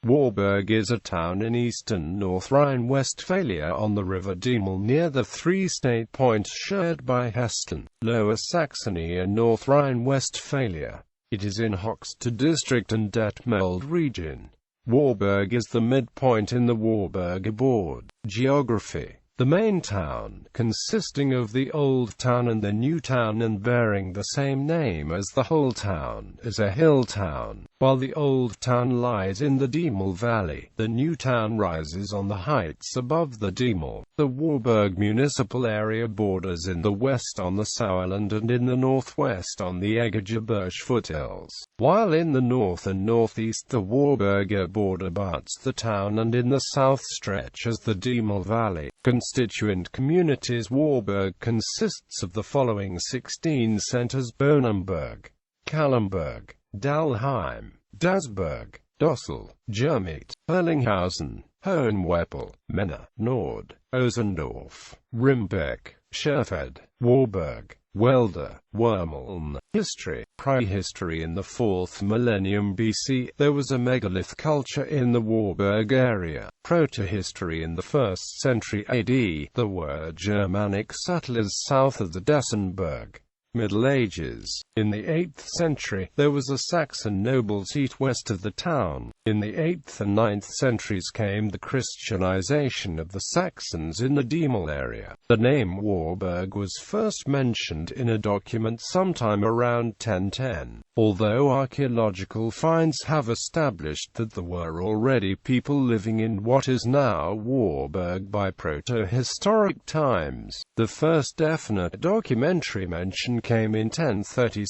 Warburg is a town in eastern North Rhine-Westphalia on the river Diemel near the three state points shared by Hessen, Lower Saxony and North Rhine-Westphalia. It is in Höxter district and Detmold region. Warburg is the midpoint in the Warburger Börde. Geography. The main town, consisting of the old town and the new town and bearing the same name as the whole town, is a hill town. While the old town lies in the Diemel valley, the new town rises on the heights above the Diemel. The Warburg municipal area borders in the west on the Sauerland and in the northwest on the Warburger foothills, while in the north and northeast the Warburger Börde abuts the town and in the south stretches the Diemel valley. Constituent communities. Warburg consists of the following 16 centers: Bonenberg, Kallenberg, Dahlheim, Dasburg, Dossel, Germit, Erlinghausen, Hohenweppel, Menna, Nord, Osendorf, Rimbeck, Scherfeld, Warburg, Welde, Wormeln. History. Prehistory. In the 4th millennium BC, there was a megalith culture in the Warburg area. Protohistory. In the 1st century AD, there were Germanic settlers south of the Dessenberg. Middle Ages. In the 8th century, there was a Saxon noble seat west of the town. In the 8th and 9th centuries came the Christianization of the Saxons in the Diemel area. The name Warburg was first mentioned in a document sometime around 1010, although archaeological finds have established that there were already people living in what is now Warburg by proto-historic times. The first definite documentary mention came in 1036.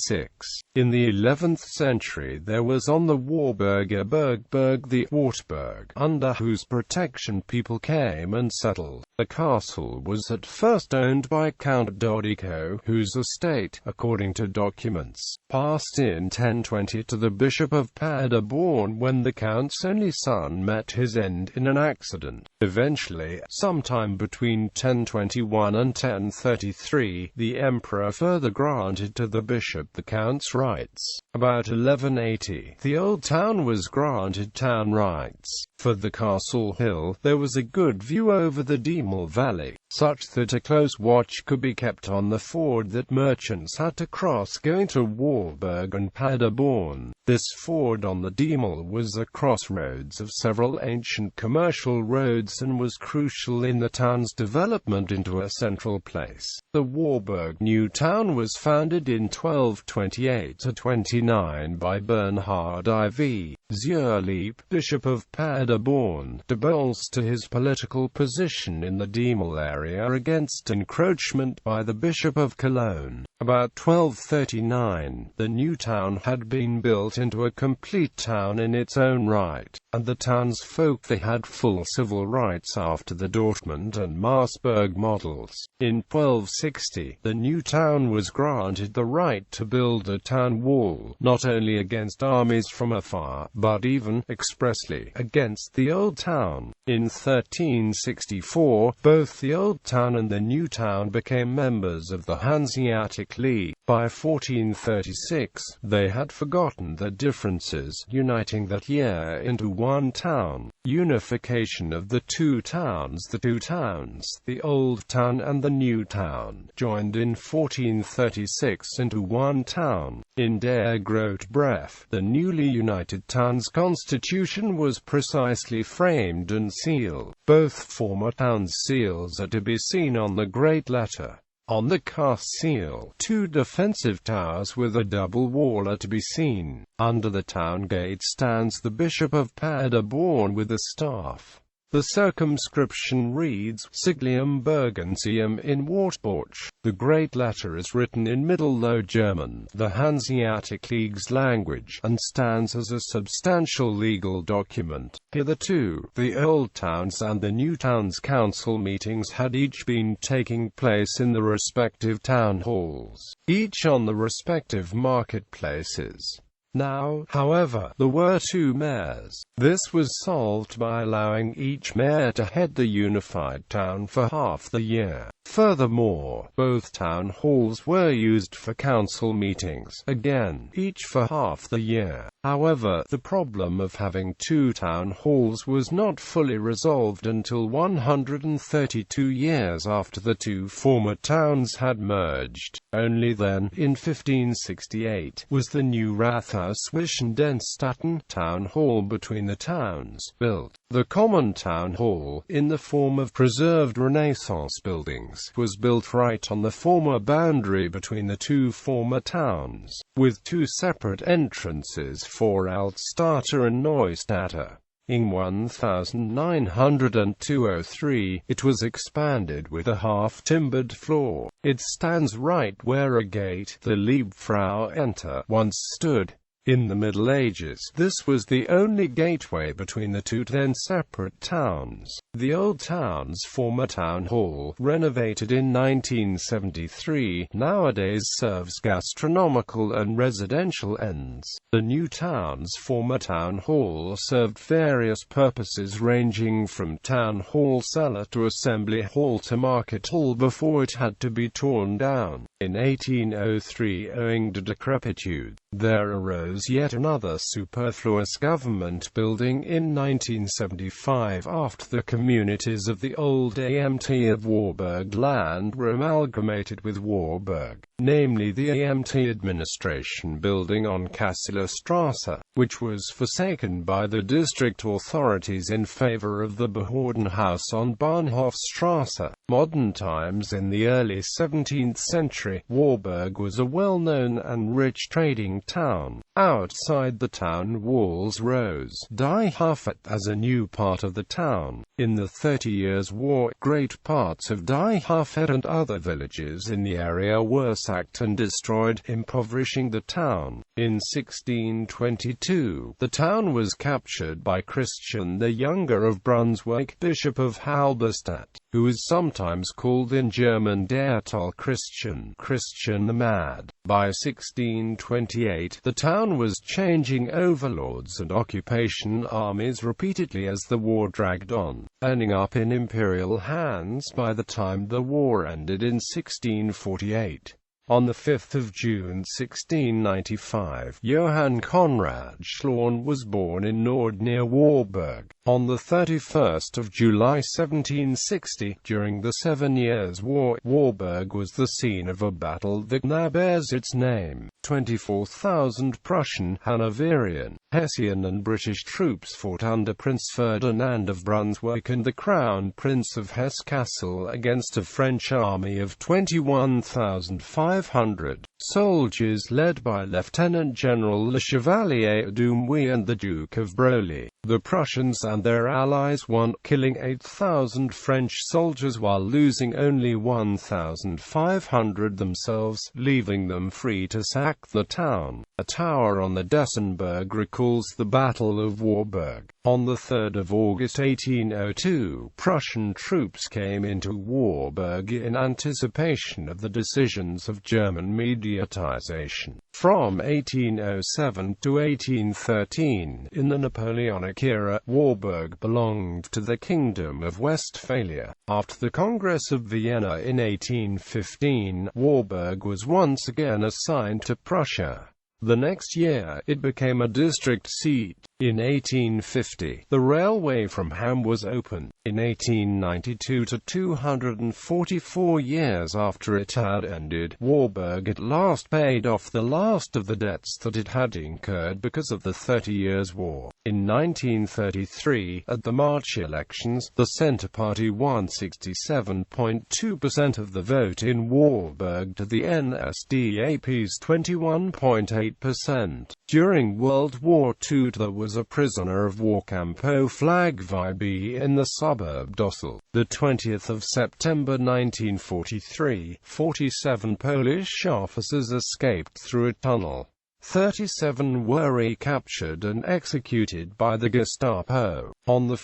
In the 11th century there was on the Warburger Börde the Wartburg, under whose protection people came and settled. The castle was at first owned by Count Dodico, whose estate, according to documents, passed in 1020 to the Bishop of Paderborn when the Count's only son met his end in an accident. Eventually, sometime between 1021 and 1033, the Emperor further granted to the bishop the Count's rights. About 1180, the old town was granted town rights. For the castle hill, there was a good view over the Diemel valley, such that a close watch could be kept on the ford that merchants had to cross going to Warburg and Paderborn. This ford on the Diemel was the crossroads of several ancient commercial roads and was crucial in the town's development into a central place. The Warburg new town was founded in 1228-29 by Bernhard IV. Zierlieb, Bishop of Paderborn, to bolster his political position in the Diemel area against encroachment by the Bishop of Cologne. About 1239, the new town had been built into a complete town in its own right, and the townsfolk they had full civil rights after the Dortmund and Marsburg models. In 1260, the new town was granted the right to build a town wall, not only against armies from afar, but even, expressly, against the old town. In 1364, both the old town and the new town became members of the Hanseatic League. By 1436, they had forgotten their differences, uniting that year into one town. Unification of the two towns. The two towns, the old town and the new town, joined in 1436 into one town. In Der Grote Brief, the newly united town's constitution was precisely framed and sealed. Both former towns' seals are to be seen on the Great Letter. On the cast seal, two defensive towers with a double wall are to be seen. Under the town gate stands the Bishop of Paderborn with a staff. The circumscription reads, Siglium Bergensium in Wartburg. The Great Letter is written in Middle Low German, the Hanseatic League's language, and stands as a substantial legal document. Hitherto, the old town's and the new town's council meetings had each been taking place in the respective town halls, each on the respective marketplaces. Now, however, there were two mayors. This was solved by allowing each mayor to head the unified town for half the year. Furthermore, both town halls were used for council meetings, again, each for half the year. However, the problem of having two town halls was not fully resolved until 132 years after the two former towns had merged. Only then, in 1568, was the new Rathaus zwischen den Städten, town hall between the towns, built. The common town hall, in the form of preserved Renaissance buildings, was built right on the former boundary between the two former towns, with two separate entrances for Altstadt and Neustadt. In 1902-03, it was expanded with a half-timbered floor. It stands right where a gate, the Liebfrau Enter, once stood. In the Middle Ages, this was the only gateway between the two then separate towns. The old town's former town hall, renovated in 1973, nowadays serves gastronomical and residential ends. The new town's former town hall served various purposes ranging from town hall cellar to assembly hall to market hall before it had to be torn down. In 1803, owing to decrepitude, there arose yet another superfluous government building in 1975 after the communities of the old Amt of Warburg land were amalgamated with Warburg, namely the Amt administration building on Kasseler Strasse, which was forsaken by the district authorities in favor of the Behördenhaus on Bahnhofstrasse. Modern times. In the early 17th century, Warburg was a well-known and rich trading town. Outside the town walls rose Die Hafet as a new part of the town. In the 30 Years' War, great parts of Die Hafet and other villages in the area were sacked and destroyed, impoverishing the town. In 1622, the town was captured by Christian the Younger of Brunswick, Bishop of Halberstadt, who is sometimes called in German Der Toll Christian, Christian the Mad. By 1628, the town was changing overlords and occupation armies repeatedly as the war dragged on, ending up in imperial hands by the time the war ended in 1648. On 5 June 1695, Johann Conrad Schlorn was born in Nord near Warburg. On 31 July 1760, during the 7 Years' War, Warburg was the scene of a battle that now bears its name. 24,000 Prussian, Hanoverian, Hessian and British troops fought under Prince Ferdinand of Brunswick and the Crown Prince of Hesse-Kassel against a French army of 21,500 soldiers led by Lieutenant General Le Chevalier d'Umwy and the Duke of Broglie. The Prussians and their allies won, killing 8,000 French soldiers while losing only 1,500 themselves, leaving them free to sack the town. A tower on the Dessenberg recalls the Battle of Warburg. On 3 August 1802, Prussian troops came into Warburg in anticipation of the decisions of German mediatization. From 1807 to 1813, in the Napoleonic era, Warburg belonged to the Kingdom of Westphalia. After the Congress of Vienna in 1815, Warburg was once again assigned to Prussia. The next year, it became a district seat. In 1850, the railway from Hamm was opened. In 1892, to 244 years after it had ended, Warburg at last paid off the last of the debts that it had incurred because of the 30 Years' War. In 1933, at the March elections, the Centre Party won 67.2% of the vote in Warburg to the NSDAP's 21.8%. During World War II, there was a prisoner of war camp Flag VB in the suburb Dossel. The 20th of September 1943, 47 Polish officers escaped through a tunnel. 37 were recaptured and executed by the Gestapo. On 1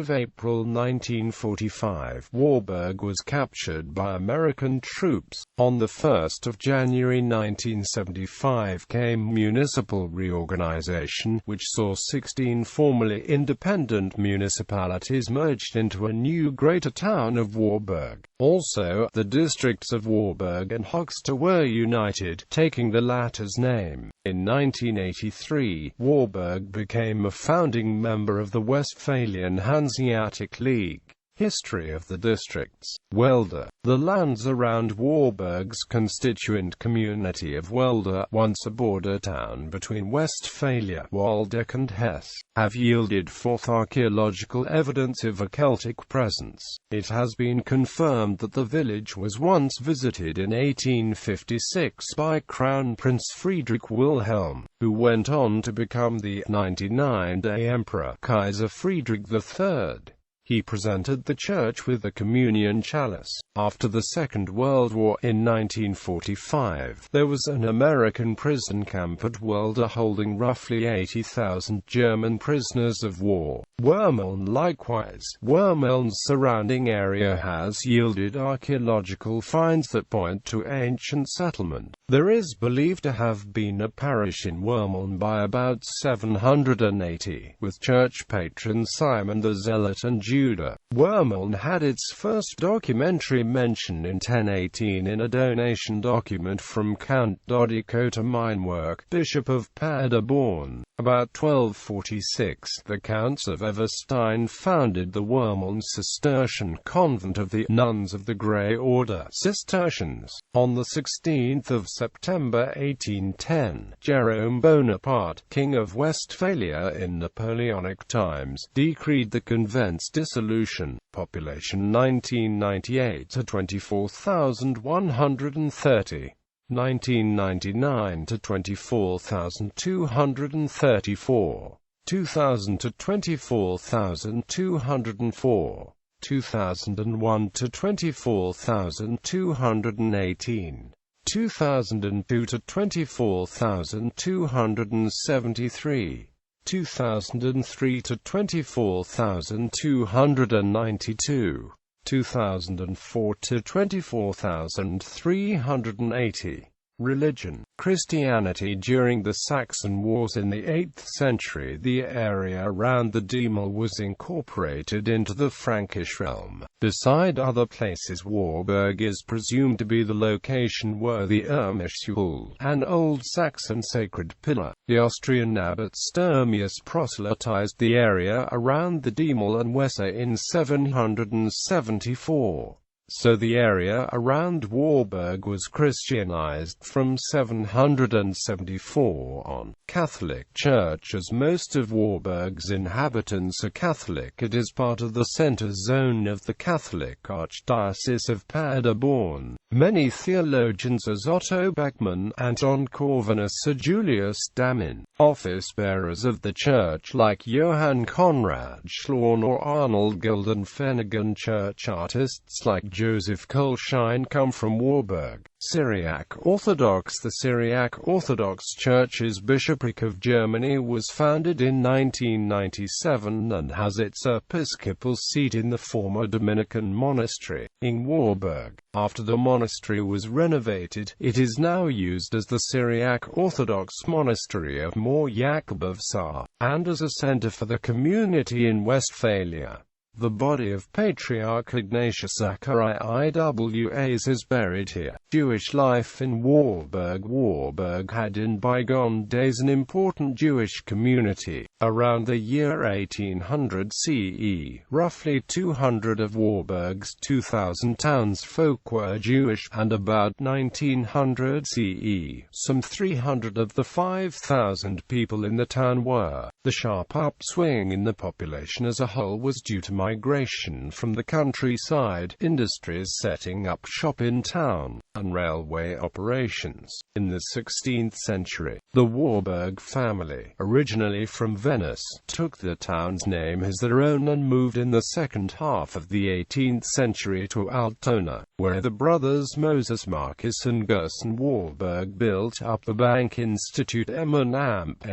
April 1945, Warburg was captured by American troops. On 1 January 1975 came municipal reorganization, which saw 16 formerly independent municipalities merged into a new greater town of Warburg. Also, the districts of Warburg and Höxter were united, taking the latter's name. In 1983, Warburg became a founding member of the Westphalian Hanseatic League. History of the districts. Welde. The lands around Warburg's constituent community of Welde, once a border town between Westphalia, Waldeck and Hesse, have yielded forth archaeological evidence of a Celtic presence. It has been confirmed that the village was once visited in 1856 by Crown Prince Friedrich Wilhelm, who went on to become the 99-day Emperor, Kaiser Friedrich III. He presented the church with a communion chalice. After the Second World War in 1945, there was an American prison camp at Welde holding roughly 80,000 German prisoners of war. Wormeln likewise. Wormeln's surrounding area has yielded archaeological finds that point to ancient settlement. There is believed to have been a parish in Wormeln by about 780, with church patrons Simon the Zealot and Judah. Wormeln had its first documentary mention in 1018 in a donation document from Count Dodicota Meinwerk, Bishop of Paderborn. About 1246, the Counts of Everstein founded the Wormeln Cistercian convent of the Nuns of the Grey Order, Cistercians. On 16 September 1810, Jerome Bonaparte, King of Westphalia in Napoleonic times, decreed the convent's dissolution. Population 1998 to 24,130. 1999 to 24,234. 2000 to 24,204. 2001 to 24,218. 2002 to 24,273. 2003 to 24,292. 2004 to 24,380. Religion. Christianity. During the Saxon Wars in the 8th century, the area around the Diemel was incorporated into the Frankish realm. Beside other places, Warburg is presumed to be the location where the Irmischule, an Old Saxon sacred pillar, the Austrian abbot Sturmius proselytized the area around the Diemel and Weser in 774. So the area around Warburg was Christianized from 774 on. Catholic Church. As most of Warburg's inhabitants are Catholic, it is part of the center zone of the Catholic Archdiocese of Paderborn. Many theologians as Otto Beckmann, Anton Corvinus or Julius Damin, office-bearers of the church like Johann Conrad Schlorn or Arnold Gildenfennigan, church artists like Joseph Kolschein come from Warburg. Syriac Orthodox. The Syriac Orthodox Church's Bishopric of Germany was founded in 1997 and has its episcopal seat in the former Dominican monastery in Warburg. After the monastery was renovated, it is now used as the Syriac Orthodox Monastery of Mor Yakubovsar, and as a center for the community in Westphalia. The body of Patriarch Ignatius Zachariah IWAs is buried here. Jewish life in Warburg. Warburg had in bygone days an important Jewish community. Around the year 1800 CE, roughly 200 of Warburg's 2,000 townsfolk were Jewish, and about 1900 CE, some 300 of the 5,000 people in the town were. The sharp upswing in the population as a whole was due to migration from the countryside, industries setting up shop in town, and railway operations. In the 16th century, the Warburg family, originally from Venice, took the town's name as their own and moved in the second half of the 18th century to Altona, where the brothers Moses Marcus and Gerson Warburg built up the Bank Institute M. Warburg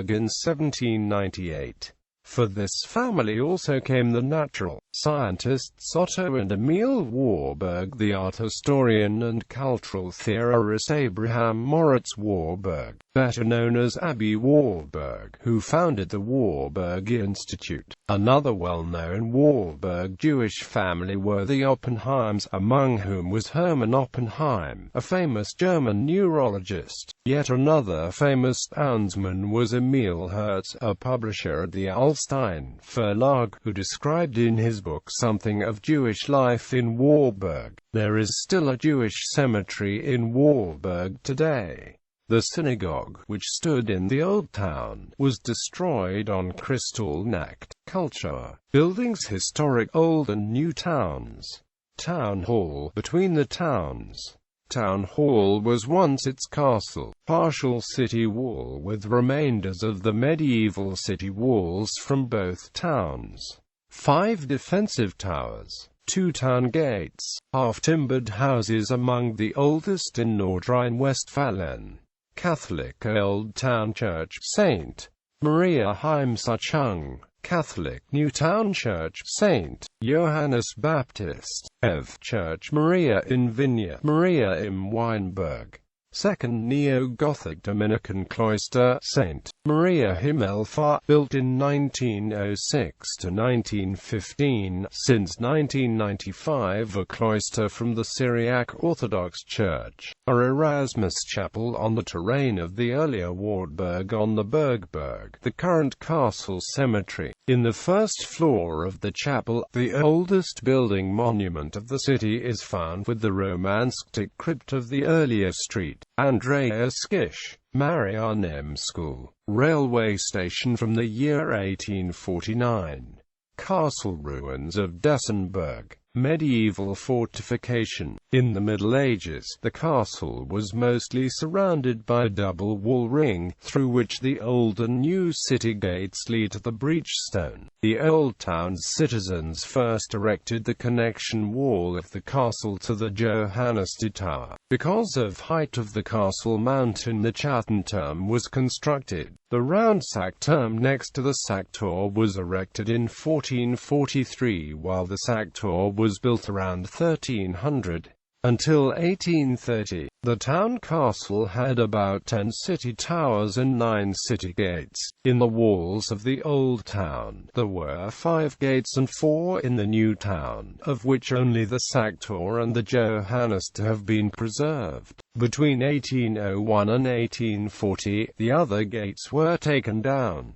in 1798. For this family also came the natural scientists Otto and Emil Warburg, the art historian and cultural theorist Abraham Moritz Warburg, better known as Abi Warburg, who founded the Warburg Institute. Another well-known Warburg Jewish family were the Oppenheims, among whom was Hermann Oppenheim, a famous German neurologist. Yet another famous townsman was Emil Hertz, a publisher at the Alstein Verlag, who described in his book something of Jewish life in Warburg. There is still a Jewish cemetery in Warburg today. The synagogue, which stood in the Old Town, was destroyed on Kristallnacht. Culture. Buildings. Historic Old and New Towns. Town Hall. Between the towns. Town Hall was once its castle, partial city wall with remainders of the medieval city walls from both towns. 5 defensive towers. 2 town gates. Half-timbered houses among the oldest in North Rhine-Westphalian. Catholic Old Town Church, St. Maria Heimsachung. Catholic New Town Church, St. Johannes Baptist, Ev. Church Maria in Vinya, Maria im Weinberg. Second Neo-Gothic Dominican Cloister, St. Maria Himmelfahrt, built in 1906 to 1915, since 1995 a cloister from the Syriac Orthodox Church, a Erasmus Chapel on the terrain of the earlier Wartburg on the Bergberg, the current castle cemetery. In the first floor of the chapel, the oldest building monument of the city is found with the Romanesque crypt of the earlier street. Andreas Gisch, Marianem School, railway station from the year 1849. Castle ruins of Dessenberg, medieval fortification. In the Middle Ages, the castle was mostly surrounded by a double wall ring, through which the old and new city gates lead to the breachstone. The old town's citizens first erected the connection wall of the castle to the Johannesdi Tower. Because of height of the castle mountain, the Chattenturm was constructed. The round Sackturm next to the Sacktor was erected in 1443, while the Sacktor was built around 1300. Until 1830, the town castle had about 10 city towers and 9 city gates. In the walls of the old town, there were 5 gates and 4 in the new town, of which only the Sacktor and the Johannester have been preserved. Between 1801 and 1840, the other gates were taken down.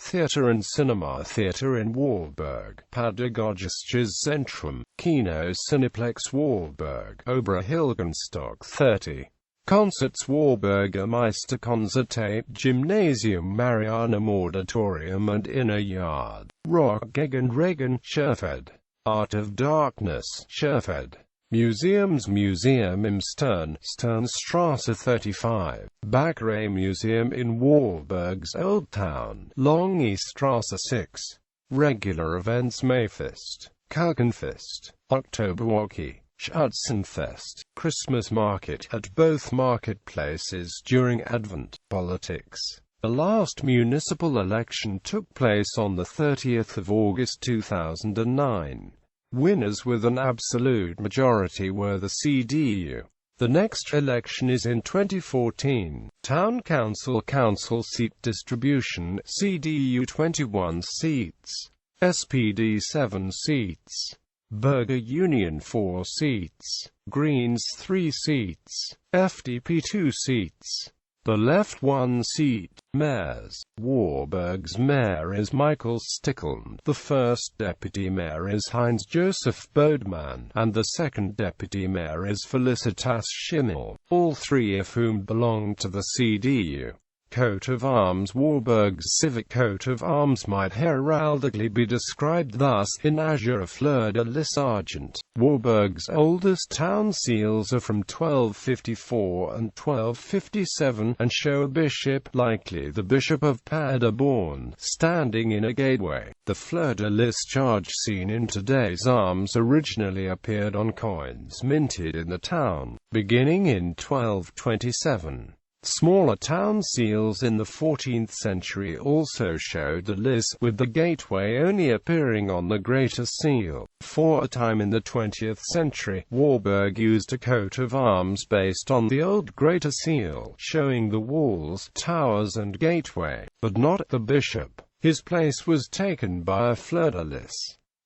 Theatre and cinema. Theatre in Warburg, Pädagogisches Zentrum, Kino Cineplex Warburg, Oberhilgenstock 30. Concerts Warburger Meisterkonzerte, Gymnasium Marianum Auditorium and Inner Yard, Rock gegen Regen, Scherfeld. Art of Darkness, Scherfeld. Museums. Museum im Sternstrasse 35, Bäckerei Museum in Warburg's Old Town, Longestrasse 6. Regular events. Mayfest, Kalkenfest, Oktoberwoche, Schützenfest, Christmas market at both marketplaces during Advent. Politics. The last municipal election took place on the 30th of August 2009. Winners with an absolute majority were the CDU. The next election is in 2014. Town Council. Council seat distribution: CDU 21 seats, SPD 7 seats, Burger Union 4 seats, Greens 3 seats, FDP 2 seats. The Left 1 seat. Mayors. Warburg's mayor is Michael Stickeln, the first deputy mayor is Heinz Joseph Bodemann, and the second deputy mayor is Felicitas Schimmel, all 3 of whom belong to the CDU. Coat of arms. Warburg's civic coat of arms might heraldically be described thus: in azure, a fleur-de-lis argent. Warburg's oldest town seals are from 1254 and 1257, and show a bishop, likely the Bishop of Paderborn, standing in a gateway. The fleur-de-lis charge seen in today's arms originally appeared on coins minted in the town, beginning in 1227. Smaller town seals in the 14th century also showed the lis, with the gateway only appearing on the greater seal. For a time in the 20th century, Warburg used a coat of arms based on the old greater seal, showing the walls, towers and gateway, but not the bishop. His place was taken by a fleur-de-lis.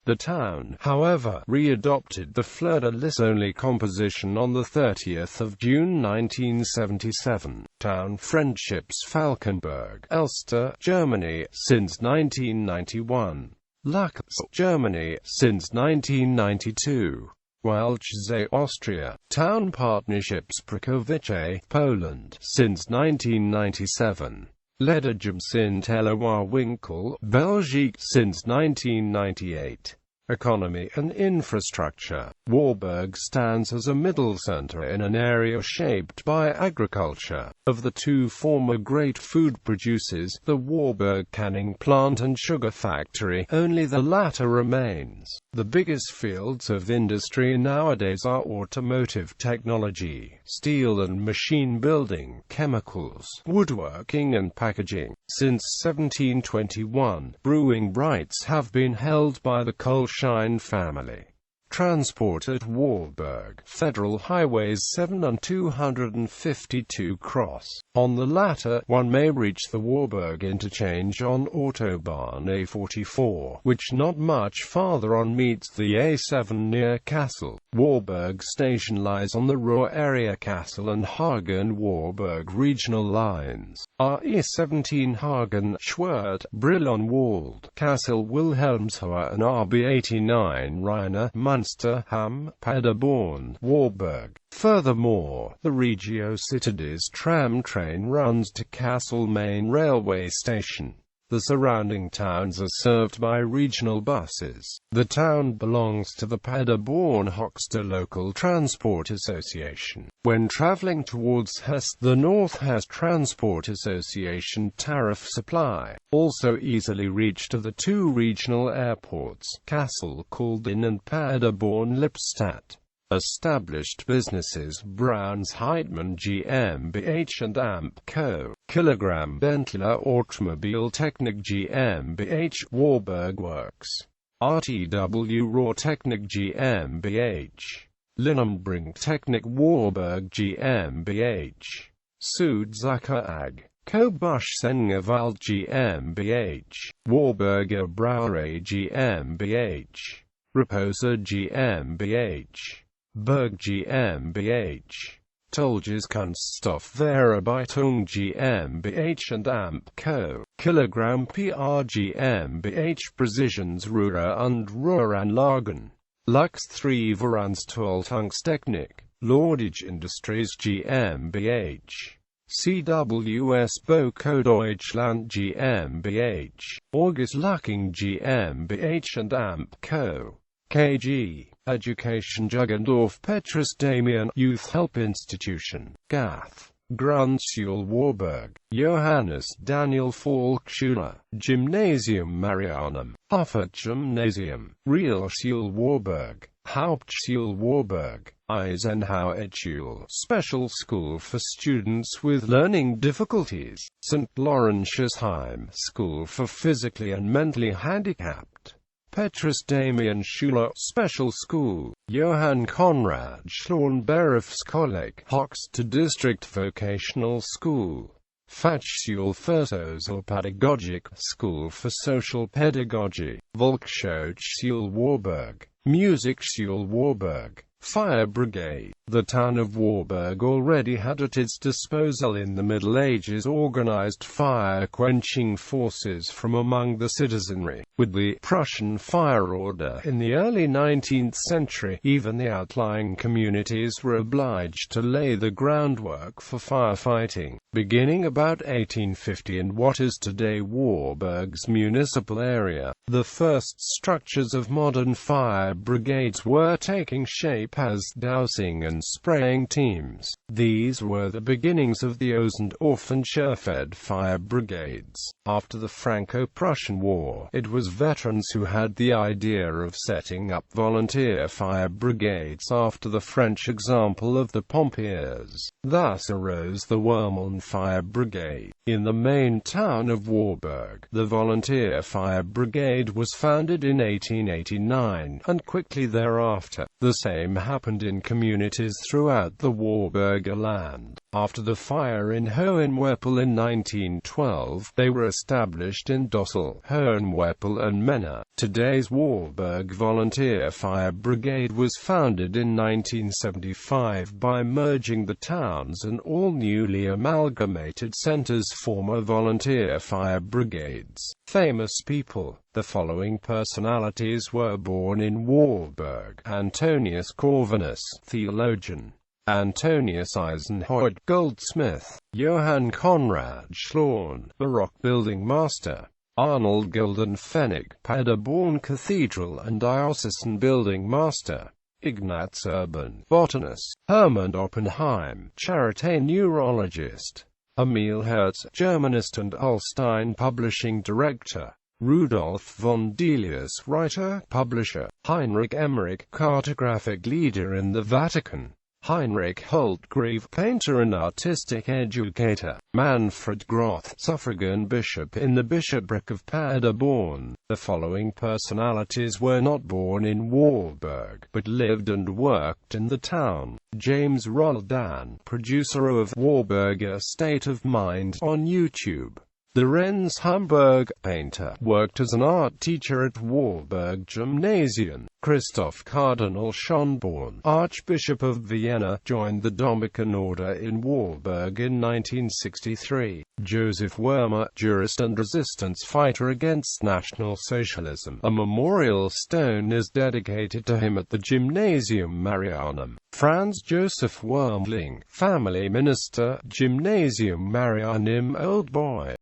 The town, however, re-adopted the fleur-de-lis only composition on the 30th of June 1977. Town friendships. Falkenberg, Elster, Germany, since 1991. Lachs, Germany, since 1992. Walchsee, Austria. Town partnerships. Prikovice, Poland, since 1997. Ledegem Sint-Elewar-Winkel, Belgique, since 1998. Economy and infrastructure. Warburg stands as a middle center in an area shaped by agriculture. Of the two former great food producers, the Warburg canning plant and sugar factory, only the latter remains. The biggest fields of industry nowadays are automotive technology, steel and machine building, chemicals, woodworking and packaging. Since 1721, brewing rights have been held by the Kolschein family. Transport at Warburg. Federal Highways 7 and 252 cross. On the latter, one may reach the Warburg interchange on Autobahn A44, which not much farther on meets the A7 near Kassel. Warburg station lies on the Ruhr area Kassel and Hagen-Warburg regional lines. RE17 Hagen, Schwert, Brilon-Wald, Kassel-Wilhelmshöhe and RB89 Rheine, Munster, Hamm, Paderborn, Warburg. Furthermore, the Regio Cittadis tram train runs to Kassel main railway station. The surrounding towns are served by regional buses. The town belongs to the Paderborn Höxter Local Transport Association. When traveling towards Hesse, the North Hesse Transport Association tariff supply. Also easily reached to the two regional airports, Kassel-Kuldin and Paderborn-Lippstadt. Established businesses: Browns Heitmann GmbH and Amp Co. Kilogramm Bentler Automobiltechnik GmbH, Warburg Works. RTW Rohrtechnik GmbH. Linenbrink Technik Warburg GmbH. Südsacher AG. Kobusch-Sengewald GmbH. Warburger Brauerei GmbH. Reposer GmbH. Berg GmbH. Tolges Kunststoffverarbeitung GmbH and Amp Co. Kilogramm PR GmbH. Präzisionsrohre und Rohranlagen. Lux 3 Veranstoltungstechnik. Lordage Industries GmbH. CWS Boko Deutschland GmbH. August Lucking GmbH and Amp Co. KG. Education Juggendorf Petrus Damian Youth Help Institution. Gath. Grundschule Warburg. Johannes Daniel Volksschule. Gymnasium Marianum. Hofer Gymnasium. Realschule Warburg. Hauptschule Warburg. Eisenhower-Schule, special school for students with learning difficulties. St. Laurentiusheim, school for physically and mentally handicapped. Petrus Damian Schule, special school. Johann Conrad Schornberufskolleg, Höxter District Vocational School. Fachschule für Sozialpädagogik, school for social pedagogy. Volkshochschule Warburg. Musikschule Warburg. Fire Brigade. The town of Warburg already had at its disposal in the Middle Ages organized fire-quenching forces from among the citizenry. With the Prussian fire order in the early 19th century, even the outlying communities were obliged to lay the groundwork for firefighting. Beginning about 1850 in what is today Warburg's municipal area, the first structures of modern fire brigades were taking shape as dowsing and spraying teams. These were the beginnings of the Osendorf and Scherfeld fire brigades. After the Franco-Prussian War, it was veterans who had the idea of setting up volunteer fire brigades after the French example of the Pompiers. Thus arose the Wermeln Fire Brigade. In the main town of Warburg, the Volunteer Fire Brigade was founded in 1889, and quickly thereafter, the same happened in communities throughout the Warburger land. After the fire in Hohenwepel in 1912, they were established in Dossel, Hohenwepel and Menna. Today's Warburg Volunteer Fire Brigade was founded in 1975 by merging the towns and all newly amalgamated centers form a volunteer fire brigades. Famous people. The following personalities were born in Warburg: Antonius Corvinus, theologian; Antonius Eisenhoyd, goldsmith; Johann Conrad Schlorn, Baroque building master; Arnold Gildenfennig, Paderborn Cathedral and diocesan building master; Ignaz Urban, botanist; Hermann Oppenheim, Charité neurologist; Emil Hertz, Germanist and Holstein publishing director; Rudolf von Delius, writer, publisher; Heinrich Emmerich, cartographic leader in the Vatican; Heinrich Holtgrave, painter and artistic educator; Manfred Groth, suffragan bishop in the bishopric of Paderborn. The following personalities were not born in Warburg, but lived and worked in the town: James Roldan, producer of Warburger State of Mind on YouTube; the Renz Hamburg, painter, worked as an art teacher at Warburg Gymnasium; Christoph Cardinal Schonborn, Archbishop of Vienna, joined the Dominican order in Warburg in 1963; Joseph Wurmer, jurist and resistance fighter against National Socialism. A memorial stone is dedicated to him at the Gymnasium Marianum. Franz Joseph Wurmling, family minister, Gymnasium Marianum Old Boy.